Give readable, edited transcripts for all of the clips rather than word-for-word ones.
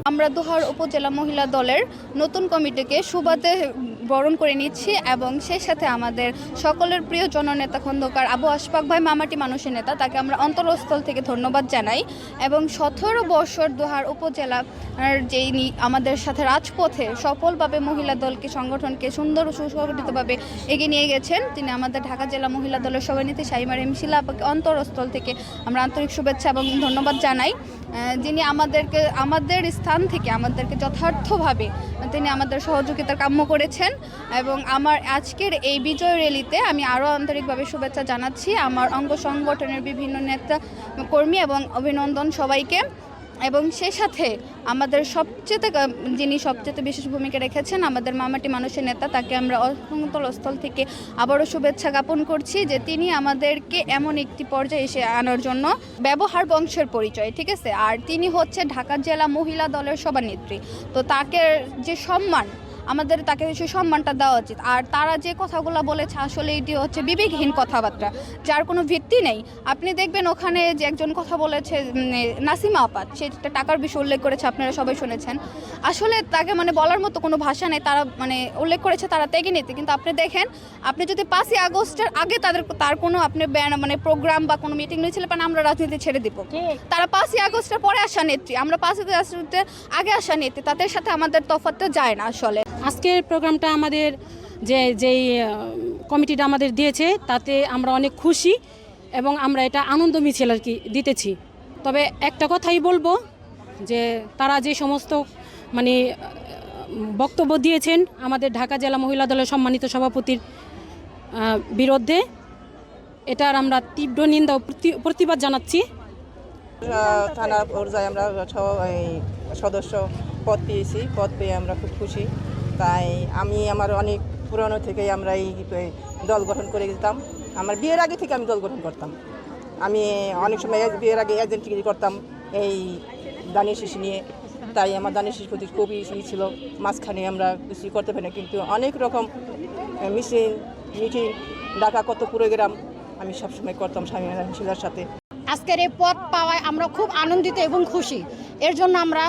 আমরা দোহার উপজেলা মহিলা দলের নতুন কমিটিকে সুবাদে বরণ করে নিচ্ছি এবং সেই সাথে আমাদের সকলের প্রিয় জননেতা খন্দকার আবু আশফাক ভাই মামাটি মানুষের নেতা, তাকে আমরা অন্তরস্থল থেকে ধন্যবাদ জানাই। এবং 17 বছর দোহার উপজেলার যেই আমাদের সাথে রাজপথে সফলভাবে মহিলা দলকে সংগঠনকে সুন্দর ও সুসংগঠিতভাবে এগিয়ে নিয়ে গেছেন, তিনি আমাদের ঢাকা জেলা মহিলা দলের সভানেত্রী শাইমা রেম শিলা আপাকে অন্তরস্থল থেকে আমরা আন্তরিক শুভেচ্ছা এবং ধন্যবাদ জানাই, যিনি আমাদের স্থান থেকে আমাদেরকে যথার্থভাবে তিনি আমাদের সহযোগিতা কাম্য করেছেন। এবং আমার আজকের এই বিজয় র্যালিতে আমি আরও আন্তরিকভাবে শুভেচ্ছা জানাচ্ছি আমার অঙ্গ সংগঠনের বিভিন্ন নেতা কর্মী এবং অভিনন্দন সবাইকে। এবং সেই সাথে আমাদের যিনি সবচেয়ে বিশেষ ভূমিকা রেখেছেন আমাদের মামাটি মানুষের নেতা, তাকে আমরা অন্তরস্থল থেকে আবারও শুভেচ্ছা জ্ঞাপন করছি যে তিনি আমাদেরকে এমন একটি পর্যায়ে এসে আনার জন্য ব্যবহার বংশের পরিচয়, ঠিক আছে। আর তিনি হচ্ছে ঢাকা জেলা মহিলা দলের সভানেত্রী, তো তাকে যে সম্মান তাকে সেই সম্মানটা দেওয়া উচিত। আর তারা যে কথাগুলো বলেছে আসলে এটি হচ্ছে বিবেকহীন কথাবার্তা, যার কোনো ভিত্তি নেই। আপনি দেখবেন ওখানে যে একজন কথা বলেছে নাসিমা আপাত, সেটা টাকার বিষয় উল্লেখ করেছে, আপনারা সবাই শুনেছেন। আসলে তাকে বলার মতো কোনো ভাষা নেই, তারা উল্লেখ করেছে তারা ত্যাগী নীতি। কিন্তু আপনি দেখেন, আপনি যদি 5ই আগস্টের আগে তার কোনো আপনি প্রোগ্রাম বা কোনো মিটিং নিয়েছিল আমরা রাজনীতি ছেড়ে দিব। তারা 5ই আগস্টের পরে আসা নেত্রী, আমরা 5ই আগস্টের আগে আসা নেত্রী, তাদের সাথে আমাদের তফাৎটা যায় না। আসলে আজকের প্রোগ্রামটা আমাদের যেই কমিটিটা আমাদের দিয়েছে তাতে আমরা অনেক খুশি এবং আমরা এটা আনন্দ মিছিল আর কি দিতেছি। তবে একটা কথাই বলবো যে তারা যে সমস্ত বক্তব্য দিয়েছেন আমাদের ঢাকা জেলা মহিলা দলের সম্মানিত সভাপতির বিরুদ্ধে, এটার আমরা তীব্র নিন্দা ও প্রতিবাদ জানাচ্ছি। থানা পর্যায়ে আমরা সদস্য পদ পেয়ে আমরা খুব খুশি। তাই আমার অনেক পুরনো থেকেই আমরা এই দল গঠন করে যেতাম। আমার বিয়ের আগে থেকে আমি দল গঠন করতাম। আমি অনেক সময় বিয়ের আগে এজেন্টগিরি করতাম এই দানের শিশু নিয়ে। তাই আমার দানের শিশুর প্রতি খুবই ছিল। মাঝখানে আমরা কিছু করতে পারি না, কিন্তু অনেক রকম মিটিং ডাকা কত প্রোগ্রাম আমি সবসময় করতাম শাইমা রেম শিলার সাথে। আজকের এই পদ পাওয়ায় আমরা খুব আনন্দিত এবং খুশি। এর জন্য আমরা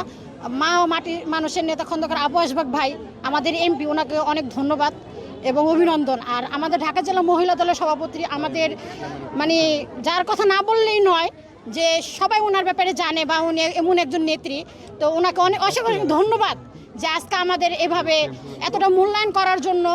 মাটি মানুষের নেতা খন্দকার আবু আশফাক ভাই আমাদের এমপি, ওনাকে অনেক ধন্যবাদ এবং অভিনন্দন। আর আমাদের ঢাকা জেলা মহিলা দলের সভাপতি আমাদের যার কথা না বললেই নয়, যে সবাই ওনার ব্যাপারে জানে বা উনি এমন একজন নেত্রী, তো ওনাকে অনেক অসংখ্য ধন্যবাদ যে আজকে আমাদের এভাবে এতটা মূল্যায়ন করার জন্য।